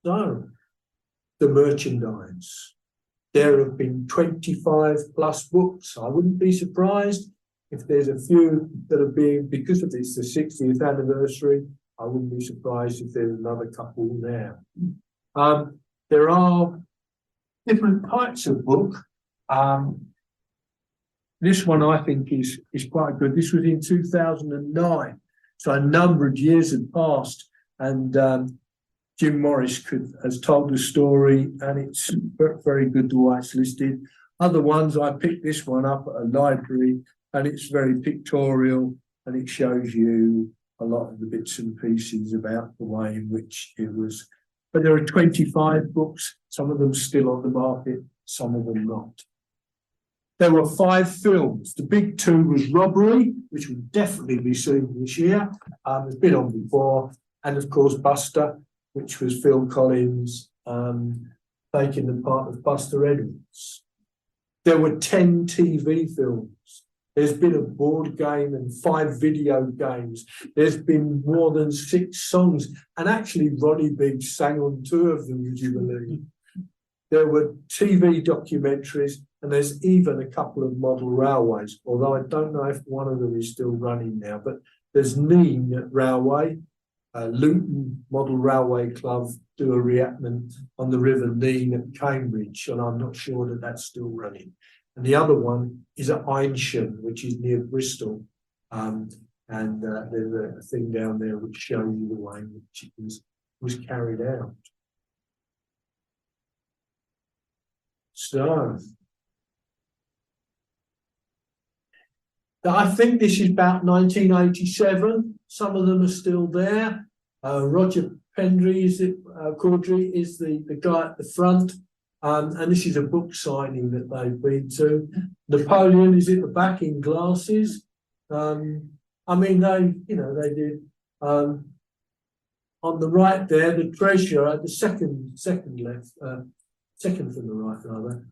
So, the merchandise. There have been 25 plus books. I wouldn't be surprised if there's a few that have been, because of this, the 60th anniversary, I wouldn't be surprised if there's another couple now. There are different types of book. This one I think is quite good. This was in 2009, so a number of years had passed, and Jim Morris has told the story, and it's very good the way it's listed. Other ones, I picked this one up at a library, and it's very pictorial, and it shows you a lot of the bits and pieces about the way in which it was. But there are 25 books, some of them still on the market, some of them not. There were 5 films. The big 2 was Robbery, which will definitely be seen this year. It's been on before. And of course, Buster, which was Phil Collins taking the part of Buster Edwards. There were 10 TV films. There's been a board game and 5 video games. There's been more than 6 songs. And actually, Ronnie Biggs sang on 2 of them, would you believe? There were TV documentaries, and there's even a couple of model railways, although I don't know if one of them is still running now. But there's Neen Railway, Luton Model Railway Club do a reenactment on the River Neen at Cambridge, and I'm not sure that that's still running. And the other one is at Eynsham, which is near Bristol. There's a thing down there which shows you the way in which it was carried out. So, I think this is about 1987. Some of them are still there. Roger Pendry, Caudry is the guy at the front. And this is a book signing that they've been to. Napoleon is at the back in glasses. I mean, they did. On the right there, the treasurer, the second left, second from the right rather.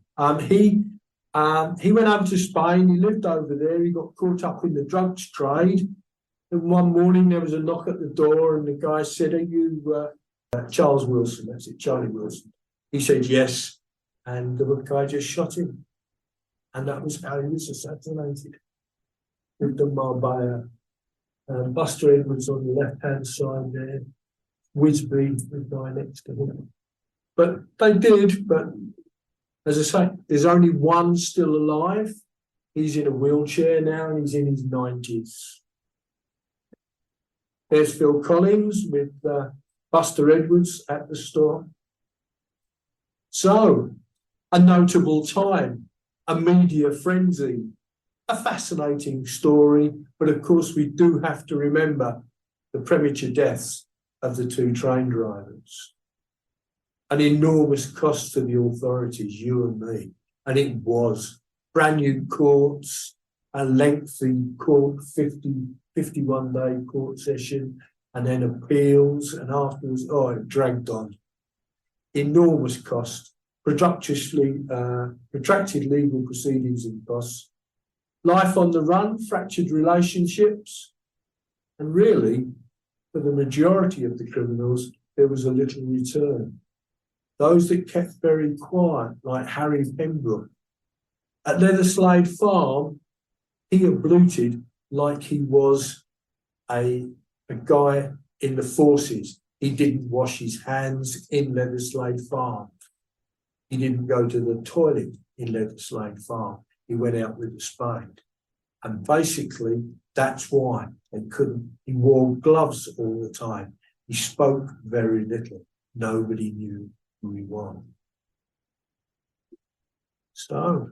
He went over to Spain. He lived over there. He got caught up in the drugs trade. And one morning there was a knock at the door, and the guy said, "Are you Charles Wilson?" That's it, Charlie Wilson. He said yes. And the guy just shot him. And that was how he was assassinated. With the Marbella. Buster Edwards on the left-hand side there. Wisby, the guy next to him. But they did, but as I say, there's only one still alive. He's in a wheelchair now, and he's in his 90s. There's Phil Collins with Buster Edwards at the store. So, a notable time, a media frenzy, a fascinating story, but of course we do have to remember the premature deaths of the 2 train drivers. An enormous cost to the authorities, you and me, and it was. Brand new courts, a lengthy court, 51-day court session, and then appeals, and afterwards, it dragged on. Enormous cost. Protracted legal proceedings and costs, life on the run, fractured relationships, and really, for the majority of the criminals, there was a little return. Those that kept very quiet, like Harry Pembroke. At Leatherslade Farm, he abluted like he was a guy in the forces. He didn't wash his hands in Leatherslade Farm. He didn't go to the toilet in Leatherslade Farm. He went out with a spade. And basically, that's why they couldn't. He wore gloves all the time. He spoke very little. Nobody knew who he was. So,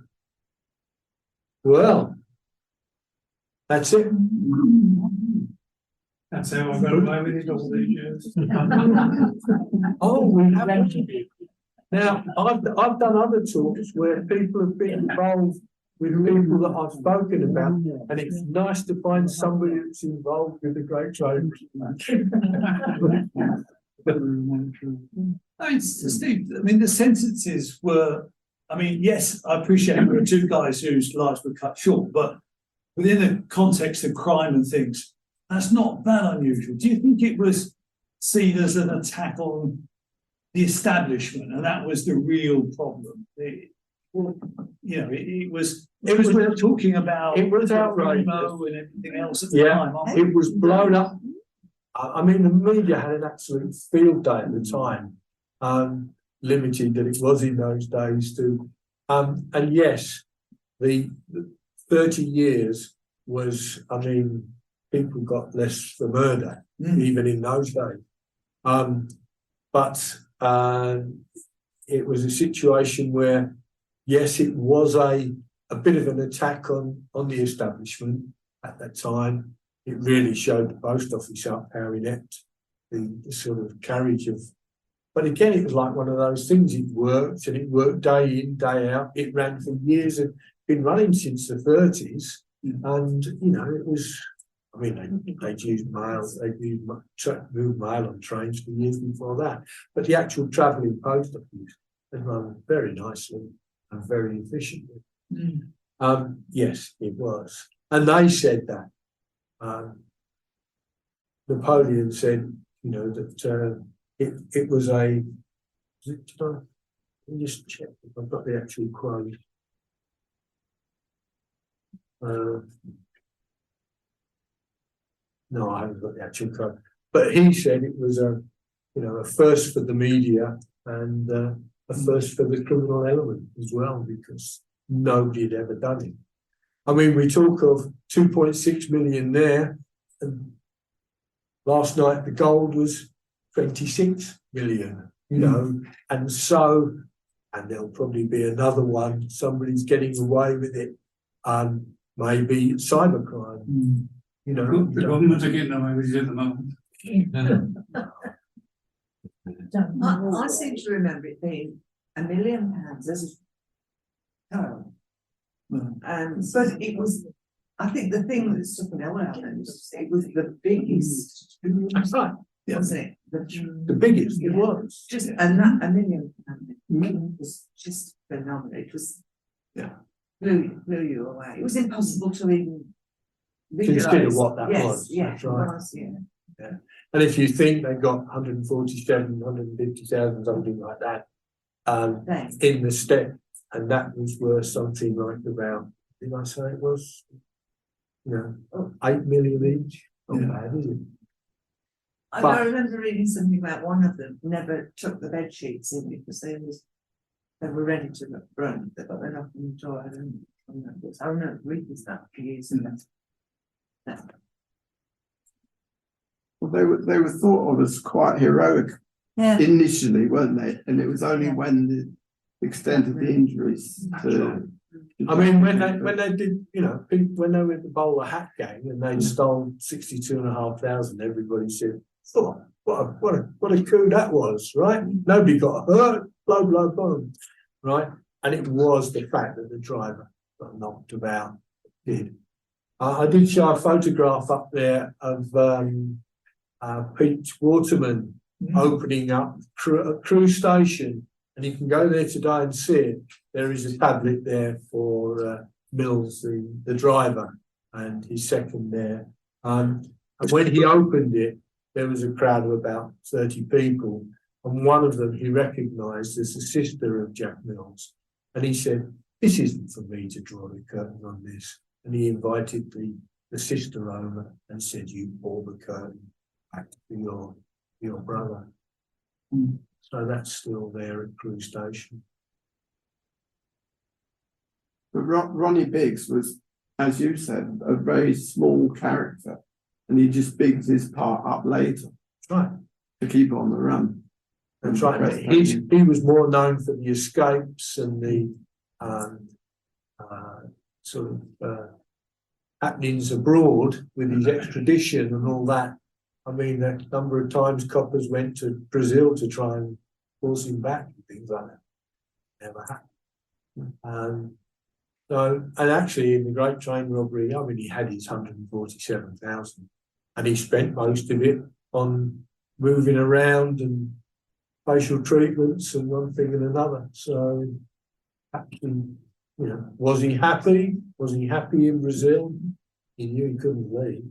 well, that's it. That's how I got away with it all these years. Oh, we haven't. Now, I've done other talks where people have been involved with people that I've spoken about, and it's nice to find somebody that's involved with the Great Trade. Steve, I mean, the sentences were, yes, I appreciate there were 2 guys whose lives were cut short, but within the context of crime and things, that's not that unusual. Do you think it was seen as an attack on the establishment, and that was the real problem. It was because we were talking about it was outrageous. Remo and everything else at the Yeah, time. aren't we? it was blown up. I mean, the media had an absolute field day at the time, limited that it was in those days too. And yes, the 30 years was, I mean, people got less for murder, even in those days. But it was a situation where, yes, it was a bit of an attack on the establishment at that time. It really showed the post office up how inept the sort of carriage of. But again, it was like one of those things. It worked, and it worked day in, day out. It ran for years and been running since the 30s. And it was. I mean, they'd used mail. They'd moved mail on trains for years before that. But the actual travelling post office had run very nicely and very efficiently. Yes, it was, and they said that. Napoleon said, that it was a. Let me just check if I've got the actual quote. No, I haven't got the actual quote. But he said it was a first for the media and a first for the criminal element as well, because nobody had ever done it. I mean, we talk of 2.6 million there, and last night the gold was 26 million, and there'll probably be another one. Somebody's getting away with it, maybe cybercrime. The government are getting away with it at the moment. I seem to remember it being £1 million as a total. But it was, I think the thing that stuck in our minds, it was the biggest. That's right. Yeah. Wasn't it? The biggest it Yeah. was. Just, and that £1 million was just phenomenal. It was, blew you away. It was impossible to even Consider visualise. what that was. Yeah, That's right. it was, yeah. And if you think they got 147, 150,000, something like that, Thanks. in the step, and that was worth something like about, did I say it was, 8 million each? Not bad, is it? I remember reading something about one of them never took the bed sheets in because they were ready to run. They got their knock on the door and I remember reading that for years ago. Well, they were thought of as quite heroic initially, weren't they? And it was only when the extent of the injuries. I mean, when they did, when they were at the bowler hat gang and they stole 62,500, everybody said, "Oh, what a coup that was!" Right? Nobody got hurt. Blow, blow, boom. Right? And it was the fact that the driver got knocked about. Did. I did show a photograph up there of Pete Waterman opening up a cruise station, and you can go there today and see it. There is a tablet there for Mills, the driver, and his second there. And when he opened it, there was a crowd of about 30 people, and one of them he recognised as the sister of Jack Mills, and he said, "This isn't for me to draw the curtain on this." And he invited the sister over and said, "You pull the curtain back for your brother." So that's still there at Crewe Station. But Ronnie Biggs was, as you said, a very small character, and he just bigs his part up later. That's right. To keep on the run. That's right. He was more known for the escapes and the sort of happenings abroad with his extradition and all that. I mean, a number of times coppers went to Brazil to try and force him back and things like that. Never happened. And actually, in the Great Train Robbery, I mean, he had his 147,000, and he spent most of it on moving around and facial treatments and one thing and another. So, actually, was he happy? Was he happy in Brazil? He knew he couldn't leave.